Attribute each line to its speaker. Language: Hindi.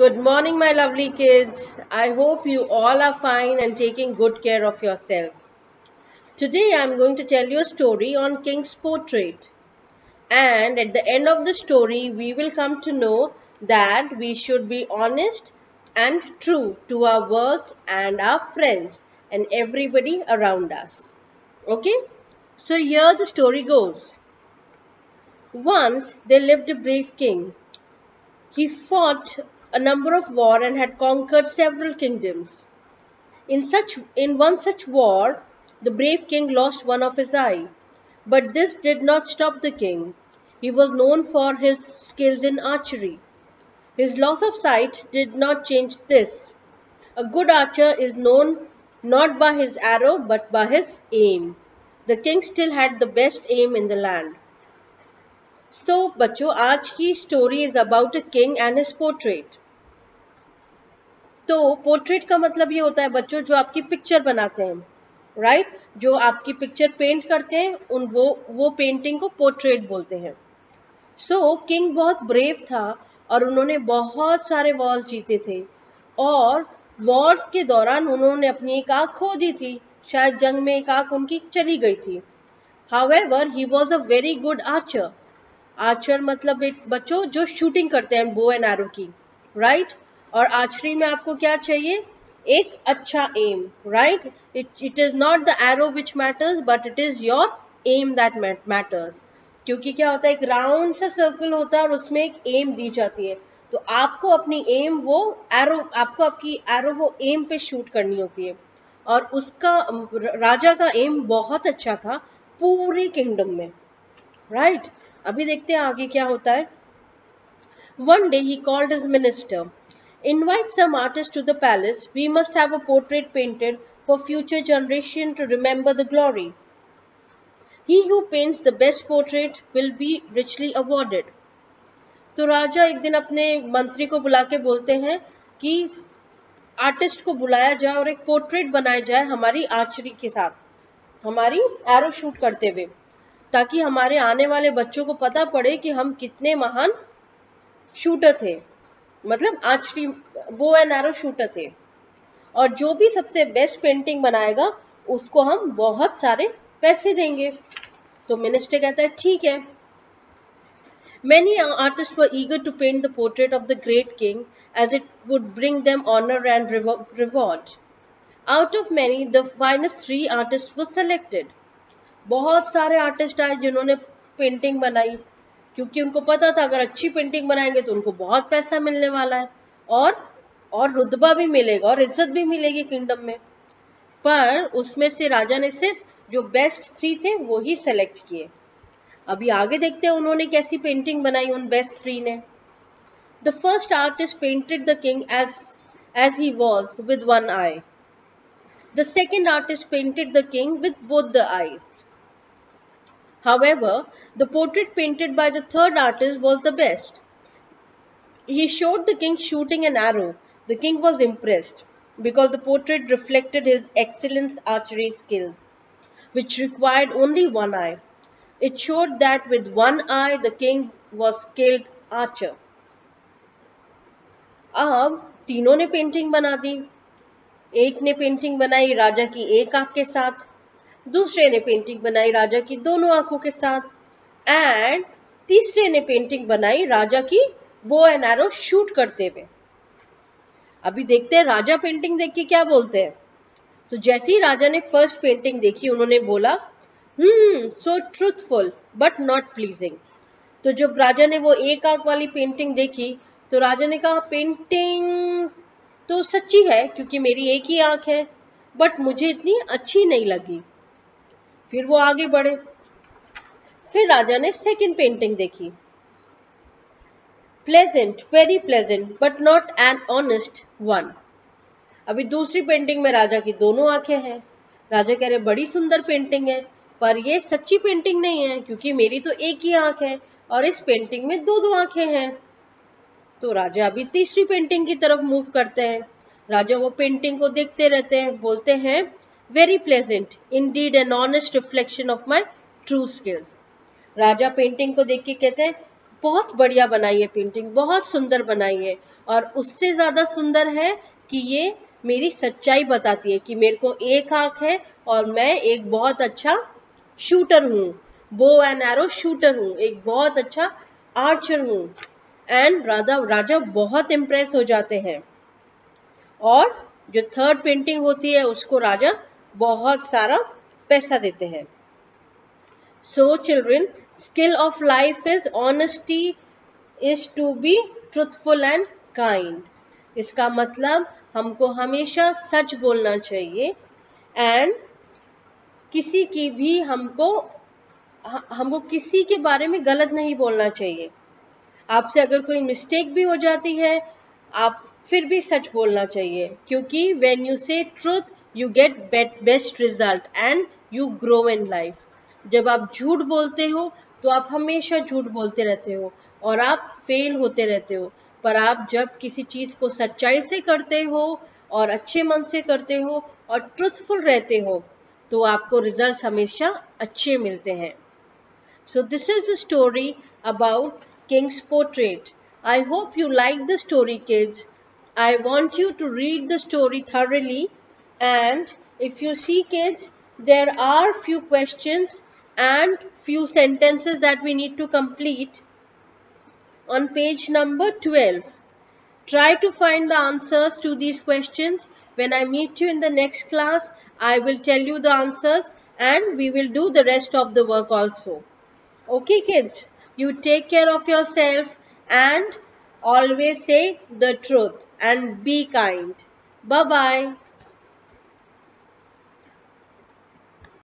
Speaker 1: Good morning, my lovely kids. I hope you all are fine and taking good care of yourself. Today, I'm going to tell you a story on King's portrait. And at the end of the story, we will come to know that we should be honest and true to our work and our friends and everybody around us. Okay? So, here the story goes. Once there lived a brave king. He fought a number of wars and had conquered several kingdoms. In one such war, the brave king lost one of his eye. But this did not stop the king. He was known for his skills in archery. His loss of sight did not change this. A good archer is known not by his arrow but by his aim. The king still had the best aim in the land. So बच्चों, आज की story is about a king and his portrait. तो पोर्ट्रेट का मतलब ये होता है बच्चों जो आपकी पिक्चर बनाते हैं, राइट? जो आपकी पिक्चर पेंट करते हैं उन वो पेंटिंग को पोर्ट्रेट बोलते हैं. सो किंग बहुत ब्रेव था और उन्होंने बहुत सारे वॉर्स जीते थे और वॉर्स के दौरान उन्होंने अपनी एक आंख खो दी थी. शायद जंग में एक आंख उनकी चली गई थी. However he was a very good archer. Archer मतलब बच्चों जो शूटिंग करते हैं बो एंड एरो की, राइट? और आर्चरी में आपको क्या चाहिए? एक अच्छा aim, right? It is not the arrow which matters but it is your aim that matters. क्योंकि क्या होता है, एक राउंड सा सर्कल होता है और उसमें एक एम दी जाती है. तो आपको अपनी एम वो एरो आपको आपकी एरो वो एम पे शूट करनी होती है. और उसका राजा का एम बहुत अच्छा था पूरे किंगडम में, राइट? अभी देखते हैं आगे क्या होता है. One day he called his minister. Invite some artist to the palace. We must have a portrait painted for future generation to remember the glory. He who paints the best portrait will be richly awarded. तो राजा एक दिन अपने मंत्री को बुला के बोलते हैं कि आर्टिस्ट को बुलाया जाए और एक पोर्ट्रेट बनाया जाए हमारी आर्चरी के साथ, हमारी एरो शूट करते हुए, ताकि हमारे आने वाले बच्चों को पता पड़े कि हम कितने महान शूटर थे, मतलब आर्चरी बो एंड एरो शूटर थे. और जो भी सबसे बेस्ट पेंटिंग बनाएगा उसको हम बहुत सारे पैसे देंगे. तो मिनिस्टर कहता है ठीक है. Many artists were eager to paint the portrait of the great king as it would bring them honor and reward. Out of many, the finest 3 artists were selected. बहुत सारे आर्टिस्ट आए जिन्होंने पेंटिंग बनाई, क्योंकि उनको पता था अगर अच्छी पेंटिंग बनाएंगे तो उनको बहुत पैसा मिलने वाला है और रुतबा भी मिलेगा और इज्जत भी मिलेगी किंगडम में. पर उसमें से राजा ने सिर्फ जो बेस्ट 3 थे वो ही सेलेक्ट किए. अभी आगे देखते हैं उन्होंने कैसी पेंटिंग बनाई उन बेस्ट 3 ने. The first artist painted the king as he was with one eye. The second artist painted the king with both the eyes. However, the portrait painted by the third artist was the best. He showed the king shooting an arrow. The king was impressed because the portrait reflected his excellent archery skills, which required only one eye. It showed that with one eye the king was skilled archer. अब तीनों ने पेंटिंग बना दी. एक ने पेंटिंग बनाई राजा की एक आंख के साथ, दूसरे ने पेंटिंग बनाई राजा की दोनों आंखों के साथ, एंड तीसरे ने पेंटिंग बनाई राजा की बो एंड एरो शूट करते हुए. अभी देखते हैं राजा पेंटिंग देख के क्या बोलते हैं. तो जैसे ही राजा ने फर्स्ट पेंटिंग देखी उन्होंने बोला सो ट्रूथफुल बट नॉट प्लीजिंग. तो जब राजा ने वो एक आंख वाली पेंटिंग देखी तो राजा ने कहा पेंटिंग तो सच्ची है क्योंकि मेरी एक ही आंख है, बट मुझे इतनी अच्छी नहीं लगी. फिर वो आगे बढ़े. फिर राजा ने सेकंड पेंटिंग देखी. Pleasant, very pleasant but not an honest one. अभी दूसरी पेंटिंग में राजा की दोनों आंखें हैं. राजा कह रहे बड़ी सुंदर पेंटिंग है पर ये सच्ची पेंटिंग नहीं है क्योंकि मेरी तो एक ही आंख है और इस पेंटिंग में दो आंखें हैं. तो राजा अभी तीसरी पेंटिंग की तरफ मूव करते हैं. राजा वो पेंटिंग को देखते रहते हैं, बोलते हैं very pleasant Indeed an honest reflection of my true skills. Raja painting को देख के कहते हैं बहुत बढ़िया बनाई है पेंटिंग, बहुत सुंदर बनाई है। और उससे ज्यादा सुंदर है कि ये मेरी सच्चाई बताती है कि मेरे को एक आंख है और मैं एक बहुत अच्छा शूटर हूँ, बो एंड एरो शूटर हूँ, एक बहुत अच्छा आर्चर हूँ। एंड राजा बहुत इम्प्रेस हो जाते हैं। और जो थर्ड पेंटिंग होती है उसको राजा बहुत सारा पैसा देते हैं। So children, skill of life is honesty, is to be truthful and kind. इसका मतलब हमको हमेशा सच बोलना चाहिए एंड किसी की भी हमको किसी के बारे में गलत नहीं बोलना चाहिए। आपसे अगर कोई मिस्टेक भी हो जाती है, आप फिर भी सच बोलना चाहिए, क्योंकि व्हेन यू से truth you get best result and you grow in life. जब आप झूठ बोलते हो तो आप हमेशा झूठ बोलते रहते हो और आप फेल होते रहते हो। पर आप जब किसी चीज को सच्चाई से करते हो और अच्छे मन से करते हो और ट्रुथफुल रहते हो तो आपको रिजल्ट हमेशा अच्छे मिलते हैं। So this is the story about King's Portrait. I hope you like the story, kids. I want you to read the story thoroughly, and if you see, kids, there are few questions and few sentences that we need to complete on page number 12. Try to find the answers to these questions. When I meet you in the next class, I will tell you the answers and we will do the rest of the work also. Okay, kids, you take care of yourself and always say the truth and be kind. Bye bye.